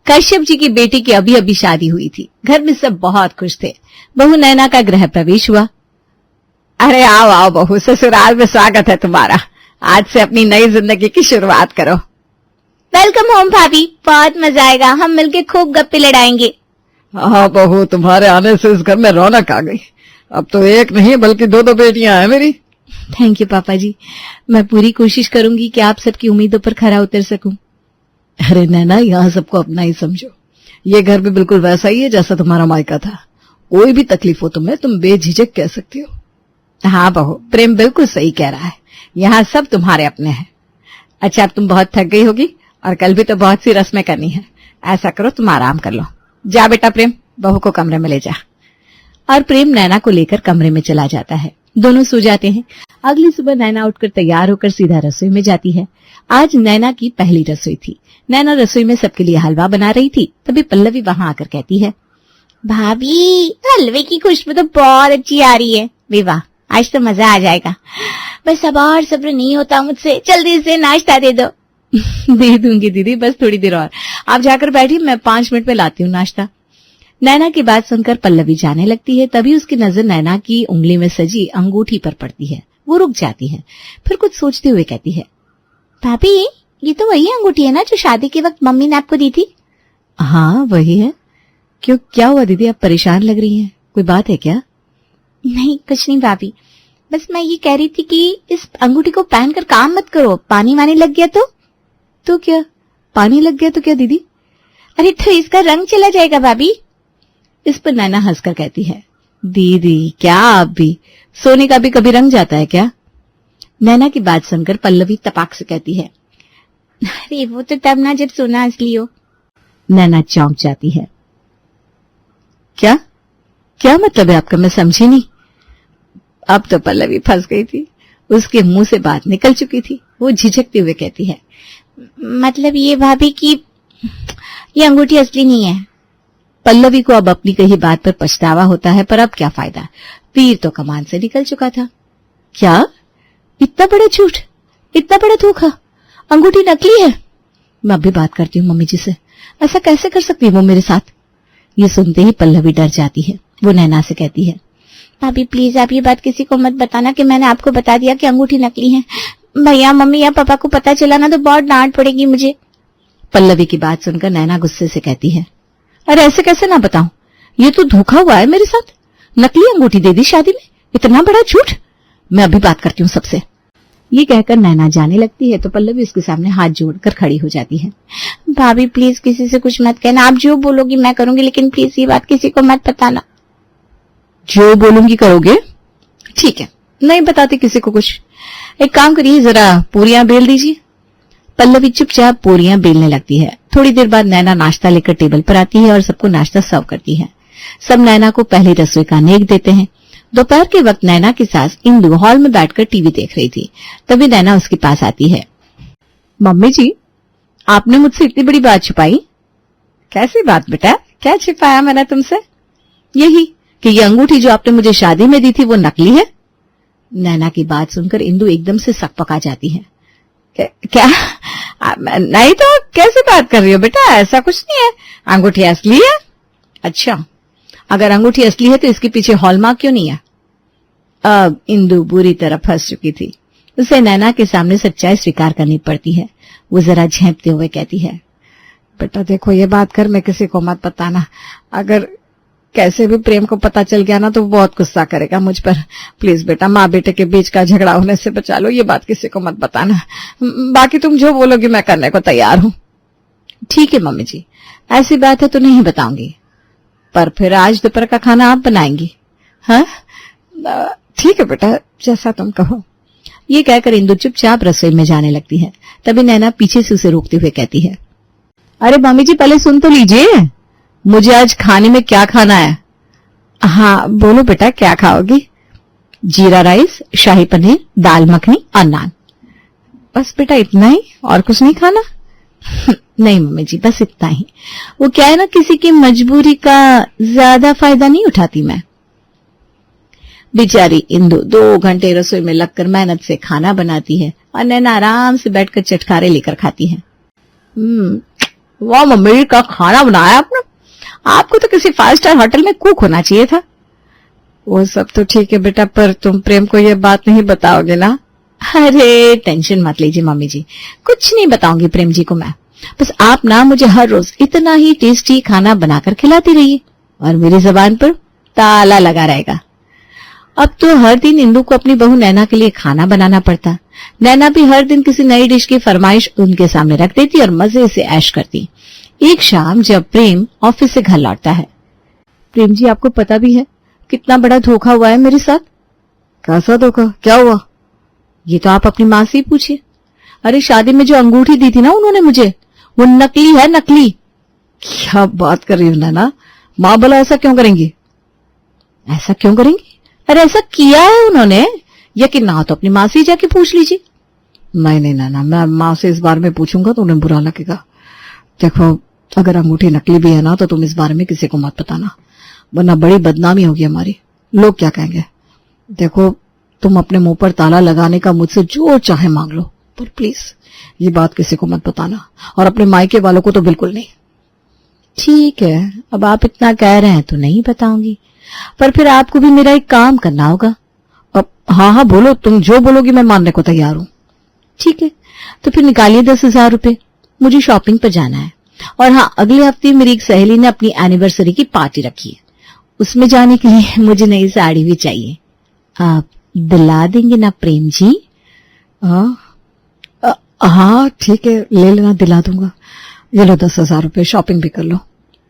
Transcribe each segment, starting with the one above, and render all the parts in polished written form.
कश्यप जी की बेटी की अभी अभी शादी हुई थी। घर में सब बहुत खुश थे। बहू नैना का गृह प्रवेश हुआ। अरे आओ आओ बहू, ससुराल में स्वागत है तुम्हारा। आज से अपनी नई जिंदगी की शुरुआत करो। वेलकम होम भाभी, बहुत मजा आएगा। हम मिलके खूब गप्पे लड़ाएंगे। हाँ बहू, तुम्हारे आने से इस घर में रौनक आ गई। अब तो एक नहीं बल्कि दो बेटियां हैं मेरी। थैंक यू पापा जी, मैं पूरी कोशिश करूंगी कि आप सबकी उम्मीदों पर खरा उतर सकूं। अरे नैना, यहाँ सबको अपना ही समझो। ये घर भी बिल्कुल वैसा ही है जैसा तुम्हारा मायका था। कोई भी तकलीफ हो तुम्हें, तुम बेझिझक कह सकती हो। हाँ बहू, प्रेम बिल्कुल सही कह रहा है। यहाँ सब तुम्हारे अपने हैं। अच्छा, अब तुम बहुत थक गई होगी और कल भी तो बहुत सी रस्में करनी है। ऐसा करो, तुम आराम कर लो। जा बेटा प्रेम, बहू को कमरे में ले जा। और प्रेम नैना को लेकर कमरे में चला जाता है। दोनों सो जाते हैं। अगली सुबह नैना उठकर तैयार होकर सीधा रसोई में जाती है। आज नैना की पहली रसोई थी। नैना रसोई में सबके लिए हलवा बना रही थी। तभी पल्लवी वहां आकर कहती है, भाभी हलवे की खुशबू तो बहुत अच्छी आ रही है। विवाह, आज तो मजा आ जाएगा। बस अब और सब्र नहीं होता मुझसे, जल्दी से नाश्ता दे दो। दे दूंगी दीदी, बस थोड़ी देर और। आप जाकर बैठिए, मैं 5 मिनट में लाती हूँ नाश्ता। नैना की बात सुनकर पल्लवी जाने लगती है। तभी उसकी नजर नैना की उंगली में सजी अंगूठी पर पड़ती है। वो रुक जाती है, फिर कुछ सोचते हुए कहती है, भाभी ये तो वही अंगूठी है ना जो शादी के वक्त मम्मी ने आपको दी थी? हाँ वही है। क्यों, क्या हुआ दीदी, आप परेशान लग रही हैं? कोई बात है क्या? नहीं कुछ नहीं भाभी, बस मैं ये कह रही थी कि इस अंगूठी को पहनकर काम मत करो, पानी वानी लग गया तो क्या? पानी लग गया तो क्या दीदी? अरे तो इसका रंग चला जाएगा भाभी। इस पर नैना हंसकर कहती है, दीदी क्या आप भी, सोने का भी कभी रंग जाता है क्या? नैना की बात सुनकर पल्लवी तपाक से कहती है, अरे वो तो तब ना जब सोना असली हो। नैना चौंक जाती है। क्या क्या मतलब है आपका, मैं समझी नहीं। अब तो पल्लवी फंस गई थी। उसके मुंह से बात निकल चुकी थी। वो झिझकते हुए कहती है, मतलब ये भाभी कि ये अंगूठी असली नहीं है। पल्लवी को अब अपनी कही बात पर पछतावा होता है, पर अब क्या फायदा, तीर तो कमान से निकल चुका था। क्या? इतना बड़ा झूठ, इतना बड़ा धोखा, अंगूठी नकली है? मैं अभी बात करती हूँ मम्मी जी से। ऐसा कैसे कर सकती है वो मेरे साथ? ये सुनते ही पल्लवी डर जाती है। वो नैना से कहती है, भाभी प्लीज आप ये बात किसी को मत बताना कि मैंने आपको बता दिया कि अंगूठी नकली है। भैया मम्मी या पापा को पता चला ना तो बहुत डांट पड़ेगी मुझे। पल्लवी की बात सुनकर नैना गुस्से से कहती है, अरे ऐसे कैसे ना बताऊं, ये तो धोखा हुआ है मेरे साथ। नकली अंगूठी दे दी शादी में, इतना बड़ा झूठ। मैं अभी बात करती हूँ सबसे। ये कहकर नैना जाने लगती है तो पल्लवी उसके सामने हाथ जोड़कर खड़ी हो जाती है। भाभी प्लीज किसी से कुछ मत कहना, आप जो बोलोगी मैं करूंगी, लेकिन प्लीज ये बात किसी को मत बताना। जो बोलूंगी करोगे? ठीक है, नहीं बताती किसी को कुछ। एक काम करिए, जरा पूरियां बेल दीजिए। पल्लवी चुपचाप पूरियां बेलने लगती है। थोड़ी देर बाद नैना नाश्ता लेकर टेबल पर आती है और सबको नाश्ता सर्व करती है। सब नैना को पहली रसोई का नेक देते हैं। दोपहर के वक्त नैना की सास इंदु हॉल में बैठकर टीवी देख रही थी। तभी नैना उसके पास आती है। मम्मी जी, आपने मुझसे इतनी बड़ी बात छुपाई? कैसी बात बेटा, क्या छिपाया मैंने तुमसे? यही कि ये अंगूठी जो आपने मुझे शादी में दी थी वो नकली है। नैना की बात सुनकर इंदु एकदम से सकपका जाती है। क्या? नहीं तो कैसे बात कर रही हो बेटा, ऐसा कुछ नहीं है, अंगूठी असली है। अच्छा, अगर अंगूठी असली है तो इसके पीछे हॉलमार्क क्यों नहीं है? अब इंदु बुरी तरह फंस चुकी थी। उसे नैना के सामने सच्चाई स्वीकार करनी पड़ती है। वो जरा झेंपते हुए कहती है, बेटा देखो ये बात कर, मैं किसी को मत बताना। अगर कैसे भी प्रेम को पता चल गया ना तो बहुत गुस्सा करेगा मुझ पर। प्लीज बेटा, माँ बेटे के बीच का झगड़ा होने से बचा लो, ये बात किसी को मत बताना। बाकी तुम जो बोलोगी मैं करने को तैयार हूँ। ठीक है मम्मी जी, ऐसी बात है तो नहीं बताऊंगी, पर फिर आज दोपहर का खाना आप बनाएंगी? हाँ ठीक है बेटा, जैसा तुम कहो। ये कहकर इंदु चुपचाप रसोई में जाने लगती है। तभी नैना पीछे से उसे रोकते हुए कहती है, अरे मम्मी जी पहले सुन तो लीजिए, मुझे आज खाने में क्या खाना है? हाँ बोलो बेटा, क्या खाओगी? जीरा राइस, शाही पनीर, दाल मखनी और नान। बस बेटा इतना ही, और कुछ नहीं खाना? नहीं मम्मी जी, बस इतना ही। वो क्या है ना, किसी की मजबूरी का ज्यादा फायदा नहीं उठाती मैं। बेचारी इंदु 2 घंटे रसोई में लगकर मेहनत से खाना बनाती है और नैना आराम से बैठकर चटखारे लेकर खाती है। वाह मम्मी, का खाना बनाया आपने। आपको तो किसी 5 स्टार होटल में कुक होना चाहिए था। वो सब तो ठीक है बेटा, पर तुम प्रेम को ये बात नहीं बताओगे ना? अरे टेंशन मत लीजिए मम्मी जी, कुछ नहीं बताऊंगी प्रेम जी को मैं। बस आप ना मुझे हर रोज इतना ही टेस्टी खाना बनाकर खिलाती रहिए और मेरी जबान पर ताला लगा रहेगा। अब तो हर दिन इंदु को अपनी बहू नैना के लिए खाना बनाना पड़ता। नैना भी हर दिन किसी नई डिश की फरमाइश उनके सामने रख देती और मजे से ऐश करती। एक शाम जब प्रेम ऑफिस से घर लौटता है, प्रेम जी आपको पता भी है कितना बड़ा धोखा हुआ है मेरे साथ? कैसा धोखा, क्या हुआ? ये तो आप अपनी माँ से ही पूछिए। अरे शादी में जो अंगूठी दी थी ना उन्होंने मुझे, वो नकली है, नकली। क्या बात कर रही हो नैना, माँ भला ऐसा क्यों करेंगी? ऐसा क्यों करेंगी? अरे ऐसा किया है उन्होंने, यकीन ना हो तो अपनी माँ से ही जाके पूछ लीजिए। नहीं नहीं नैना, मैं माँ से इस बारे में पूछूंगा तो उन्हें बुरा लगेगा। देखो, अगर अंगूठी नकली भी है ना तो तुम इस बारे में किसी को मत बताना, वरना बड़ी बदनामी होगी हमारी। लोग क्या कहेंगे? देखो, तुम अपने मुंह पर ताला लगाने का मुझसे जो चाहे मांग लो, पर प्लीज ये बात किसी को मत बताना, और अपने मायके वालों को तो बिल्कुल नहीं। ठीक है, अब आप इतना कह रहे हैं तो नहीं बताऊंगी, पर फिर आपको भी मेरा एक काम करना होगा। अब हाँ हाँ बोलो, तुम जो बोलोगी मैं मानने को तैयार हूं। ठीक है, तो फिर निकालिए 10,000 रुपए, मुझे शॉपिंग पर जाना है। और हाँ, अगले हफ्ते मेरी एक सहेली ने अपनी एनिवर्सरी की पार्टी रखी है, उसमें जाने के लिए मुझे नई साड़ी भी चाहिए। आप दिला देंगे ना प्रेम जी? हाँ ठीक है, ले लेना, दिला दूंगा। ये लो 10,000 रुपए, शॉपिंग भी कर लो।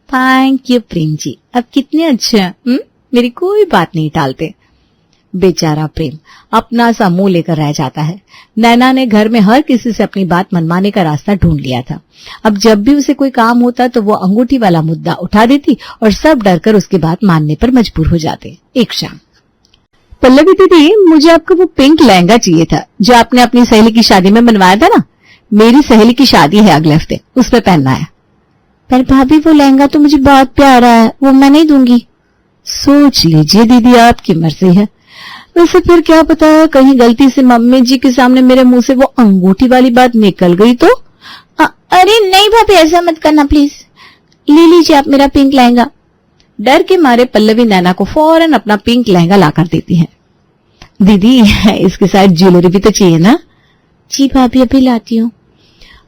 थैंक यू प्रेम जी, अब कितने अच्छे हैं, मेरी कोई बात नहीं टालते। बेचारा प्रेम अपना सा मुंह लेकर रह जाता है। नैना ने घर में हर किसी से अपनी बात मनवाने का रास्ता ढूंढ लिया था। अब जब भी उसे कोई काम होता तो वो अंगूठी वाला मुद्दा उठा देती और सब डरकर उसकी बात मानने पर मजबूर हो जाते। एक शाम, पल्लवी दीदी, मुझे आपका वो पिंक लहंगा चाहिए था जो आपने अपनी सहेली की शादी में बनवाया था ना। मेरी सहेली की शादी है अगले हफ्ते, उसमें पहनना है। पर भाभी वो लहंगा तो मुझे बहुत प्यारा है, वो मैं नहीं दूंगी। सोच लीजिए दीदी, आपकी मर्जी है। वैसे फिर क्या पता कहीं गलती से मम्मी जी के सामने मेरे मुंह से वो अंगूठी वाली बात निकल गई तो। अरे नहीं भाभी, ऐसा मत करना प्लीज, ले लीजिए आप मेरा पिंक लहंगा। डर के मारे पल्लवी नैना को फौरन अपना पिंक लहंगा लाकर देती है। दीदी इसके साथ ज्वेलरी भी तो चाहिए ना? जी भाभी, अभी लाती हूँ।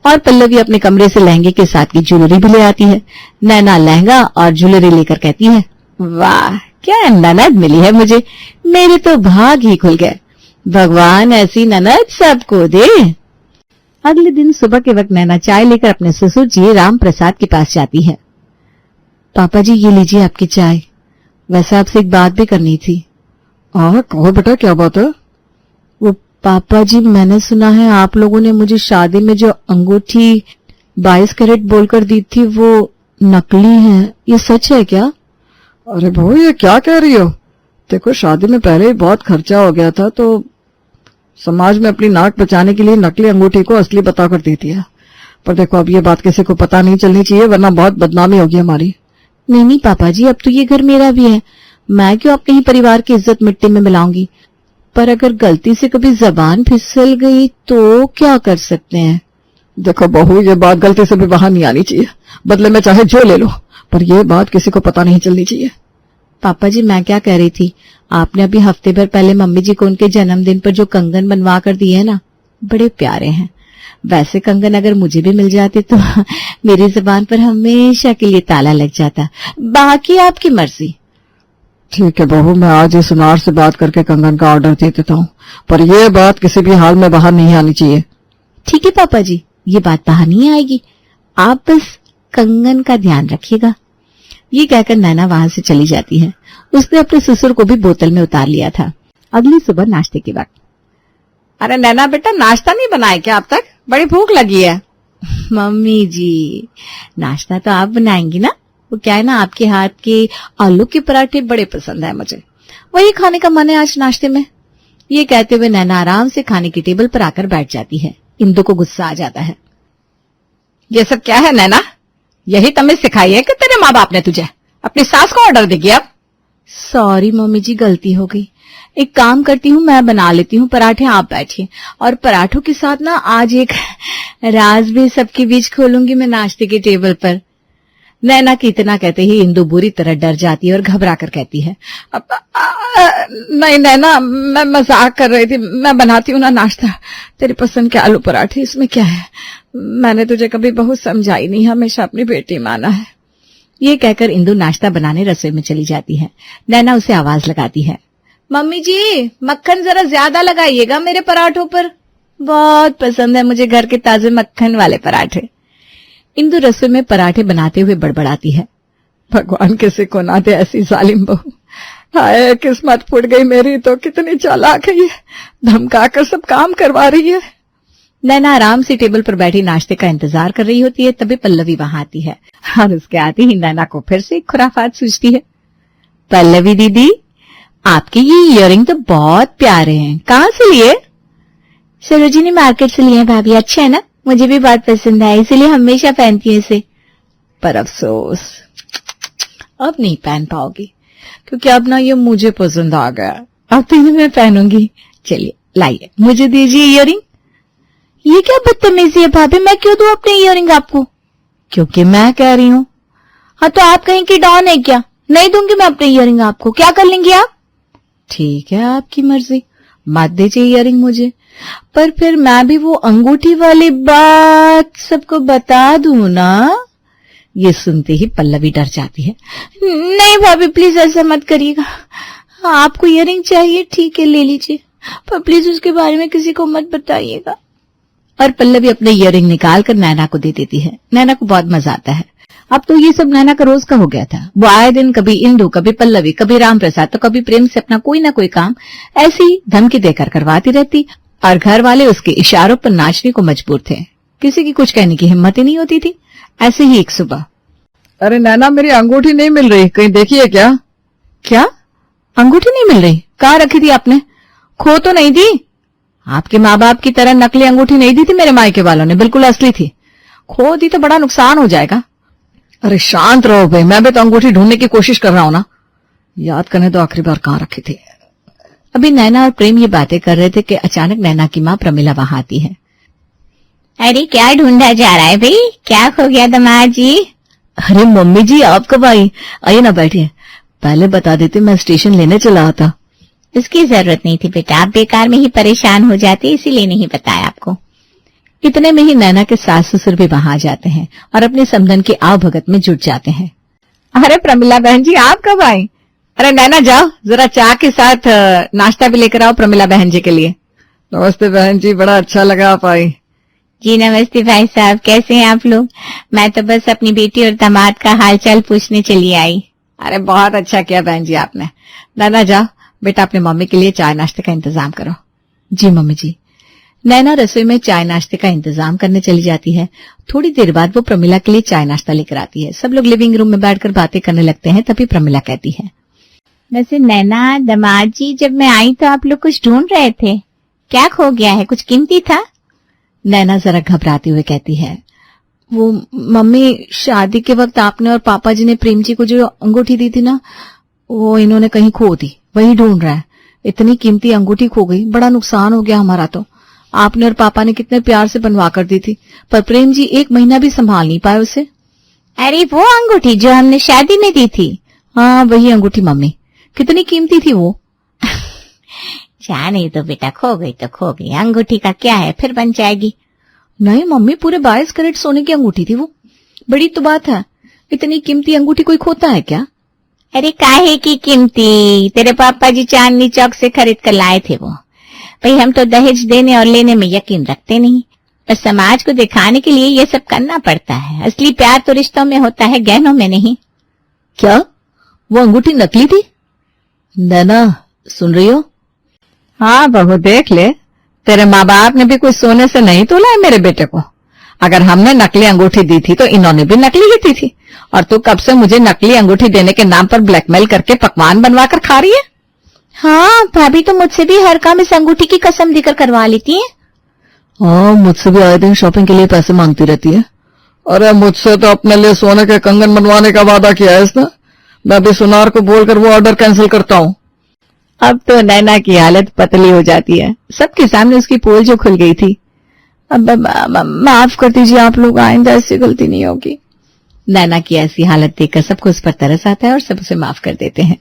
और पल्लवी अपने कमरे से लहंगे के साथ की ज्वेलरी भी ले आती है। नैना लहंगा और ज्वेलरी लेकर कहती है, वाह क्या ननद मिली है मुझे, मेरे तो भाग ही खुल गए। भगवान ऐसी ननद सबको दे। अगले दिन सुबह के वक्त नैना चाय लेकर अपने ससुर जी राम प्रसाद के पास जाती है। पापा जी ये लीजिए आपकी चाय, वैसे आपसे एक बात भी करनी थी। कहो बेटा, क्या बात है? वो पापा जी, मैंने सुना है आप लोगों ने मुझे शादी में जो अंगूठी 22 कैरेट बोलकर दी थी वो नकली है, ये सच है क्या? अरे बहू, ये क्या कह रही हो? देखो, शादी में पहले ही बहुत खर्चा हो गया था, तो समाज में अपनी नाक बचाने के लिए नकली अंगूठी को असली बताकर दी थी। पर देखो, अब ये बात किसी को पता नहीं चलनी चाहिए, वरना बहुत बदनामी होगी हमारी। नहीं नहीं पापा जी, अब तो ये घर मेरा भी है, मैं क्यों अपने ही परिवार की इज्जत मिट्टी में मिलाऊंगी। पर अगर गलती से कभी जबान फिसल गई तो क्या कर सकते हैं? देखो बहू, ये बात गलती से भी बाहर नहीं आनी चाहिए, बदले में चाहे जो ले लो, पर यह बात किसी को पता नहीं चलनी चाहिए। पापा जी मैं क्या कह रही थी, आपने अभी हफ्ते भर पहले मम्मी जी को उनके जन्मदिन पर जो कंगन बनवा कर दिए है ना, बड़े प्यारे हैं। वैसे कंगन अगर मुझे भी मिल जाते तो मेरी जुबान पर हमेशा के लिए ताला लग जाता। बाकी आपकी मर्जी। ठीक है बहू, मैं आज ही सुनार से बात करके कंगन का ऑर्डर दे देता हूँ, पर यह बात किसी भी हाल में बाहर नहीं आनी चाहिए। ठीक है पापा जी, ये बात बाहर नहीं आएगी, आप बस कंगन का ध्यान रखिएगा। ये कहकर नैना वहां से चली जाती है। उसने अपने ससुर को भी बोतल में उतार लिया था। अगली सुबह नाश्ते के वक्त, अरे नैना बेटा, नाश्ता नहीं बनाए क्या अब तक? बड़ी भूख लगी है। मम्मी जी नाश्ता तो आप बनाएंगी ना, वो क्या है ना, आपके हाथ के आलू के पराठे बड़े पसंद है मुझे, वही खाने का मन है आज नाश्ते में। ये कहते हुए नैना आराम से खाने की टेबल पर आकर बैठ जाती है। इंदु को गुस्सा आ जाता है। ये सब क्या है नैना? यही तमीज सिखाई है कि तेरे माँ बाप ने तुझे? अपनी सास को ऑर्डर देगी अब? सॉरी मम्मी जी, गलती हो गई। एक काम करती हूँ, मैं बना लेती हूँ पराठे, आप बैठिए। और पराठों के साथ ना आज एक राज भी सबके बीच खोलूंगी मैं नाश्ते के टेबल पर। नैना की इतना कहते ही इंदु बुरी तरह डर जाती है और घबरा कर कहती है, नहीं नैना, मैं मजाक कर रही थी, मैं बनाती हूँ ना नाश्ता, तेरी पसंद के आलू पराठे, इसमें क्या है, मैंने तुझे कभी बहुत समझाई नहीं, हमेशा अपनी बेटी माना है। ये कहकर इंदु नाश्ता बनाने रसोई में चली जाती है। नैना उसे आवाज लगाती है, मम्मी जी मक्खन जरा ज्यादा लगाइएगा मेरे पराठों पर, बहुत पसंद है मुझे घर के ताजे मक्खन वाले पराठे। इंदु रसोई में पराठे बनाते हुए बड़बड़ाती है, भगवान किसी को ना दे ऐसी जालिम बहू, हाय किस्मत फूट गई मेरी तो, कितनी चालाक है ये, धमका कर सब काम करवा रही है। नैना आराम से टेबल पर बैठी नाश्ते का इंतजार कर रही होती है, तभी पल्लवी वहां आती है और उसके आते ही नैना को फिर से एक खुराफात सूझती है। पल्लवी दीदी, आपके ये इयररिंग तो बहुत प्यारे हैं, कहाँ से लिए? सरोजिनी मार्केट से लिए हैं भाभी, अच्छे है ना, मुझे भी बहुत पसंद है, इसीलिए हमेशा पहनती हूँ इसे। पर अफसोस अब नहीं पहन पाओगी, क्योंकि अब ना ये मुझे पसंद आ गया, अब तो इन्हें मैं पहनूंगी। चलिए लाइए, मुझे दीजिए इयररिंग। ये क्या बदतमीजी है भाभी, मैं क्यों दूं अपने इयररिंग आपको? क्योंकि मैं कह रही हूँ। हाँ तो आप कहीं की डॉन है क्या? नहीं दूंगी मैं अपने इयररिंग आपको, क्या कर लेंगे आप? ठीक है आपकी मर्जी, मत दीजिए इयररिंग मुझे, पर फिर मैं भी वो अंगूठी वाली बात सबको बता दूं ना। ये सुनते ही पल्लवी डर जाती है। नहीं भाभी प्लीज ऐसा मत करिएगा, आपको इयररिंग चाहिए ठीक है ले लीजिए, पर प्लीज उसके बारे में किसी को मत बताइएगा। और पल्लवी अपने इयररिंग निकाल कर नैना को दे देती है। नैना को बहुत मजा आता है। अब तो ये सब नैना का रोज का हो गया था। वो आए दिन कभी इंदु, कभी पल्लवी, कभी राम प्रसाद, तो कभी प्रेम से अपना कोई ना कोई काम ऐसी ही धमकी देकर करवाती रहती, और घर वाले उसके इशारों पर नाचने को मजबूर थे। किसी की कुछ कहने की हिम्मत ही नहीं होती थी। ऐसे ही एक सुबह, अरे नैना मेरी अंगूठी नहीं मिल रही, कहीं देखी है क्या? क्या अंगूठी नहीं मिल रही? कहाँ रखी थी आपने? खो तो नहीं दी? आपके माँ बाप की तरह नकली अंगूठी नहीं दी थी मेरे मायके वालों ने, बिल्कुल असली थी। खो दी तो बड़ा नुकसान हो जाएगा। अरे शांत रहो भाई, मैं भी तो अंगूठी ढूंढने की कोशिश कर रहा हूं ना, याद करने तो आखिरी बार कहाँ रखी थी। अभी नैना और प्रेम ये बातें कर रहे थे कि अचानक नैना की माँ प्रमिला वहां आती है। अरे क्या ढूंढा जा रहा है भाई, क्या खो गया दामाद जी? अरे मम्मी जी आप कब आई? आइए ना बैठिए, पहले बता देते मैं स्टेशन लेने चला आता। इसकी जरूरत नहीं थी बेटा, आप बेकार में ही परेशान हो जाते, इसीलिए नहीं बताया आपको। इतने में ही नैना के सास ससुर भी वहां आ जाते हैं और अपने समधन के आवभगत में जुट जाते हैं। अरे प्रमिला बहन जी आप कब आई? अरे नैना जाओ जरा चाय के साथ नाश्ता भी लेकर आओ प्रमिला बहन जी के लिए। नमस्ते बहन जी, बड़ा अच्छा लगा आप आई। जी नमस्ते भाई साहब, कैसे हैं आप लोग? मैं तो बस अपनी बेटी और दामाद का हालचाल पूछने चली आई। अरे बहुत अच्छा किया बहन जी आपने। नैना जाओ बेटा अपनी मम्मी के लिए चाय नाश्ते का इंतजाम करो। जी मम्मी जी। नैना रसोई में चाय नाश्ते का इंतजाम करने चली जाती है। थोड़ी देर बाद वो प्रमिला के लिए चाय नाश्ता लेकर आती है। सब लोग लिविंग रूम में बैठकर बातें करने लगते हैं। तभी प्रमिला कहती है, वैसे नैना दामाद जी जब मैं आई तो आप लोग कुछ ढूंढ रहे थे, क्या खो गया है, कुछ कीमती था? नैना जरा घबराते हुए कहती है, वो मम्मी शादी के वक्त आपने और पापा जी ने प्रेम जी को जो अंगूठी दी थी ना, वो इन्होंने कहीं खो दी, वही ढूंढ रहा है। इतनी कीमती अंगूठी खो गई, बड़ा नुकसान हो गया हमारा तो। आपने और पापा ने कितने प्यार से बनवा कर दी थी, पर प्रेम जी 1 महीना भी संभाल नहीं पाए उसे। अरे वो अंगूठी जो हमने शादी में दी थी? हाँ वही अंगूठी मम्मी, कितनी कीमती थी वो। जाने तो बेटा, खो गई तो खो गई, अंगूठी का क्या है, फिर बन जाएगी। नहीं मम्मी, पूरे 22 कैरेट सोने की अंगूठी थी वो, बड़ी तो बात है। इतनी कीमती अंगूठी कोई खोता है क्या? अरे काहे की कीमती, तेरे पापा जी चांदनी चौक से खरीद कर लाए थे वो। भाई हम तो दहेज देने और लेने में यकीन रखते नहीं, और समाज को दिखाने के लिए ये सब करना पड़ता है। असली प्यार तो रिश्तों में होता है, गहनों में नहीं। क्या वो अंगूठी नकली थी? नैना सुन रही हो? हाँ बहू देख ले, तेरे माँ बाप ने भी कुछ सोने से नहीं तोला है मेरे बेटे को। अगर हमने नकली अंगूठी दी थी तो इन्होंने भी नकली ही दी थी, और तू कब से मुझे नकली अंगूठी देने के नाम पर ब्लैकमेल करके पकवान बनवा कर खा रही है। हाँ भाभी तो मुझसे भी हर काम इस अंगूठी की कसम देकर करवा लेती है। हाँ मुझसे भी आए दिन शॉपिंग के लिए पैसे मांगती रहती है। अरे मुझसे तो अपने लिए सोने के कंगन बनवाने का वादा किया है इसने, मैं भी सुनार को बोलकर वो ऑर्डर कैंसिल करता हूँ। अब तो नैना की हालत पतली हो जाती है। सबके सामने उसकी पोल जो खुल गई थी। अब माफ कर दीजिए आप लोग, आइंदा ऐसी गलती नहीं होगी। नैना की ऐसी हालत देखकर सबको उस पर तरस आता है और सब उसे माफ कर देते हैं।